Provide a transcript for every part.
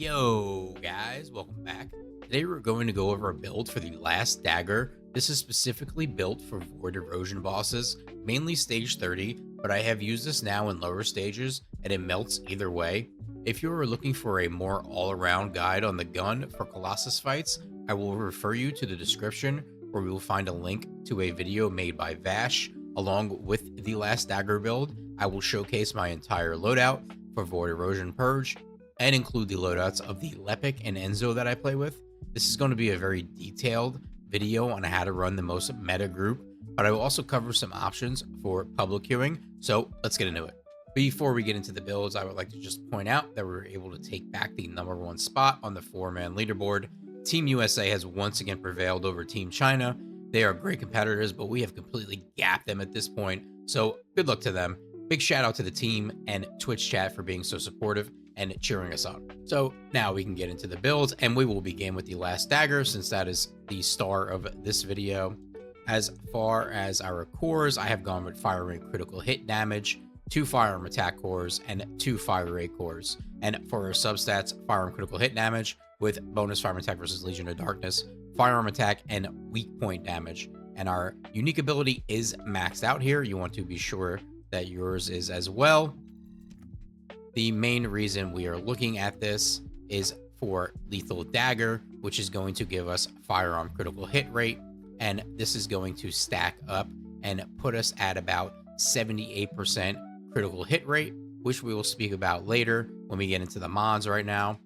Yo, guys, welcome back. Today we're going to go over a build for the Last Dagger. This is specifically built for Void Erosion bosses, mainly stage 30, but I have used this now in lower stages, and it melts either way. If you are looking for a more all-around guide on the gun for Colossus fights, I will refer you to the description, where you will find a link to a video made by Vash. Along with the Last Dagger build, I will showcase my entire loadout for Void Erosion Purge, and include the loadouts of the Lepic and Enzo that I play with. This is going to be a very detailed video on how to run the most meta group, but I will also cover some options for public queuing, so let's get into it. Before we get into the builds, I would like to just point out that we were able to take back the #1 spot on the 4-man leaderboard. Team USA has once again prevailed over Team China. They are great competitors, but we have completely gapped them at this point, so good luck to them. Big shout out to the team and Twitch chat for being so supportive and cheering us on. So now we can get into the builds, and we will begin with the Last Dagger, since that is the star of this video. As far as our cores, I have gone with fire rate critical hit damage, 2 firearm attack cores, and 2 fire rate cores. And for our substats, firearm critical hit damage with bonus firearm attack versus Legion of Darkness, firearm attack, and weak point damage. And our unique ability is maxed out here. You want to be sure that yours is as well. The main reason we are looking at this is for Lethal Dagger, which is going to give us firearm critical hit rate, and this is going to stack up and put us at about 78% critical hit rate, which we will speak about later when we get into the mods right now.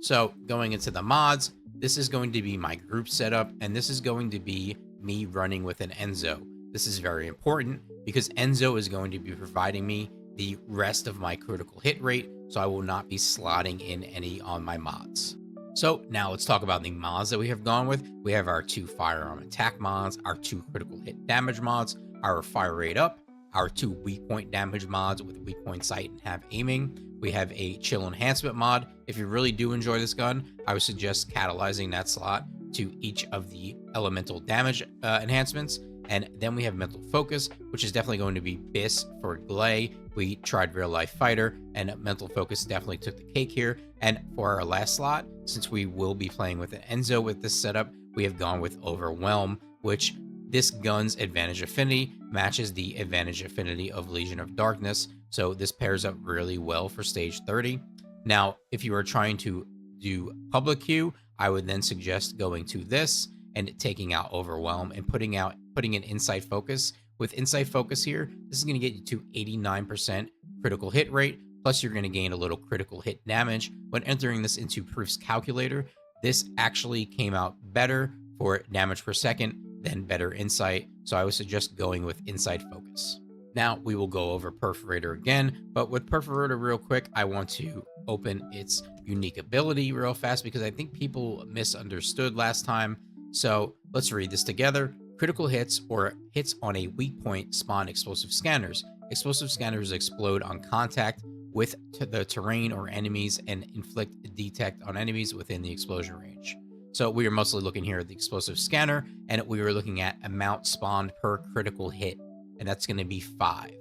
So going into the mods, this is going to be my group setup, and this is going to be me running with an Enzo. This is very important because Enzo is going to be providing me the rest of my critical hit rate, so I will not be slotting in any on my mods. So now let's talk about the mods that we have gone with. We have our 2 firearm attack mods, our 2 critical hit damage mods, our fire rate up, our 2 weak point damage mods with weak point sight and have aiming. We have a chill enhancement mod. If you really do enjoy this gun, I would suggest catalyzing that slot to each of the elemental damage enhancements. And then we have mental focus, which is definitely going to be BIS for Gley. We tried real life fighter, and mental focus definitely took the cake here. And for our last slot, since we will be playing with an Enzo with this setup, we have gone with overwhelm, which this gun's advantage affinity matches the advantage affinity of Legion of Darkness. So this pairs up really well for stage 30. Now, if you are trying to do public queue, I would then suggest going to this and taking out overwhelm and putting in insight focus. With insight focus here, this is going to get you to 89% critical hit rate, plus you're going to gain a little critical hit damage. When entering this into Proof's calculator, this actually came out better for damage per second than better insight, so I would suggest going with insight focus. Now we will go over Perforator again, but with Perforator real quick, I want to open its unique ability real fast because I think people misunderstood last time. So let's read this together. Critical hits or hits on a weak point spawn explosive scanners. Explosive scanners explode on contact with the terrain or enemies and inflict detect on enemies within the explosion range. So we are mostly looking here at the explosive scanner, and we were looking at amount spawned per critical hit, and that's going to be 5.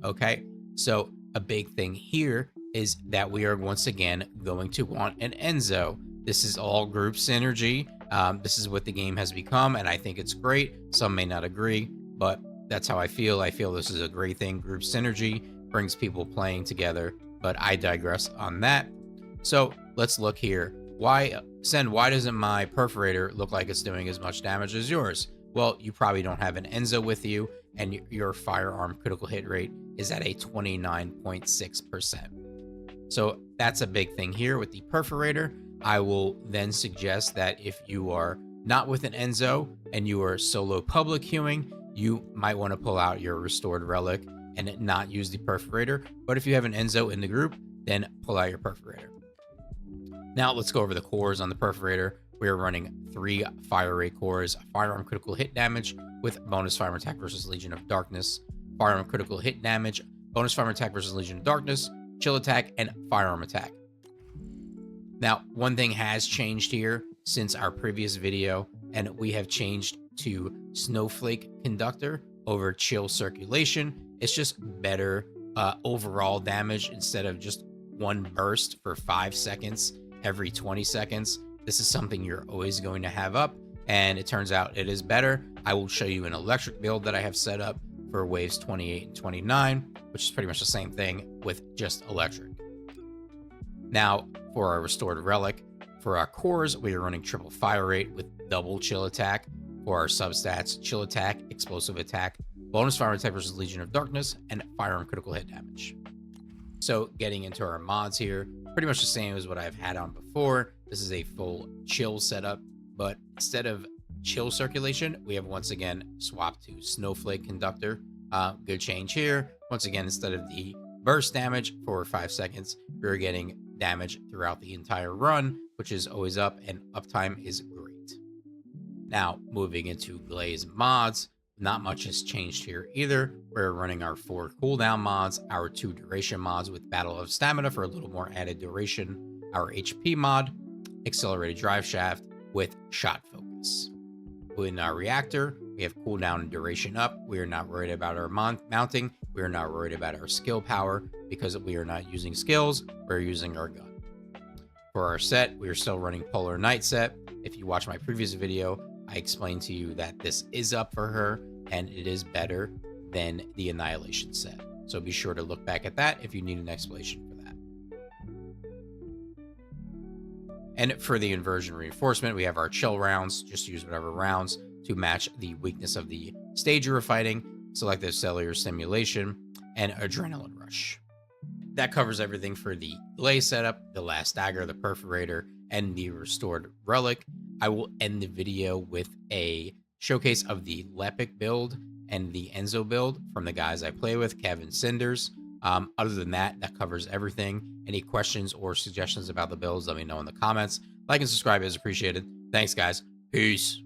Okay, so a big thing here is that we are once again going to want an Enzo. This is all group synergy. This is what the game has become, and I think it's great. Some may not agree, but that's how I feel. I feel this is a great thing. Group synergy brings people playing together, but I digress on that. So let's look here. Why doesn't my Perforator look like it's doing as much damage as yours? Well, you probably don't have an Enzo with you, and your firearm critical hit rate is at a 29.6%. So that's a big thing here with the Perforator. I will then suggest that if you are not with an Enzo and you are solo public queuing, you might want to pull out your restored relic and not use the Perforator. But if you have an Enzo in the group, then pull out your Perforator. Now let's go over the cores on the Perforator. We are running 3 fire rate cores, firearm critical hit damage with bonus firearm attack versus Legion of Darkness, firearm critical hit damage, bonus firearm attack versus Legion of Darkness, chill attack, and firearm attack. Now, one thing has changed here since our previous video, and we have changed to Snowflake Conductor over Chill Circulation. It's just better overall damage instead of just one burst for 5 seconds every 20 seconds. This is something you're always going to have up, and it turns out it is better. I will show you an electric build that I have set up for waves 28 and 29, which is pretty much the same thing with just electric. Now, for our restored relic, for our cores, we are running triple fire rate with double chill attack. For our substats, chill attack, explosive attack, bonus firearm type versus Legion of Darkness, and firearm critical hit damage. So getting into our mods here, pretty much the same as what I've had on before. This is a full chill setup, but instead of chill circulation, we have once again swapped to snowflake conductor. Good change here. Once again, instead of the burst damage for 5 seconds, we're getting damage throughout the entire run, which is always up, and uptime is great. Now, moving into Gley's mods, not much has changed here either. We're running our 4 cooldown mods, our 2 duration mods with Battle of Stamina for a little more added duration, our HP mod, Accelerated Drive Shaft with Shot Focus. In our reactor, we have cooldown and duration up. We are not worried about our mounting. We are not worried about our skill power because we are not using skills. We're using our gun. For our set, we are still running Polar Night set. If you watch my previous video, I explained to you that this is up for her and it is better than the Annihilation set. So be sure to look back at that if you need an explanation for that. And for the inversion reinforcement, we have our chill rounds. Just use whatever rounds to match the weakness of the stage you are fighting. Selective cellular stimulation and adrenaline rush. That covers everything for the Gley setup, the Last Dagger, the Perforator, and the restored Relic. I will end the video with a showcase of the Lepic build and the Enzo build from the guys I play with, Kevin Cndrs. Other than that, that covers everything. Any questions or suggestions about the builds, let me know in the comments. Like and subscribe is appreciated. Thanks, guys. Peace.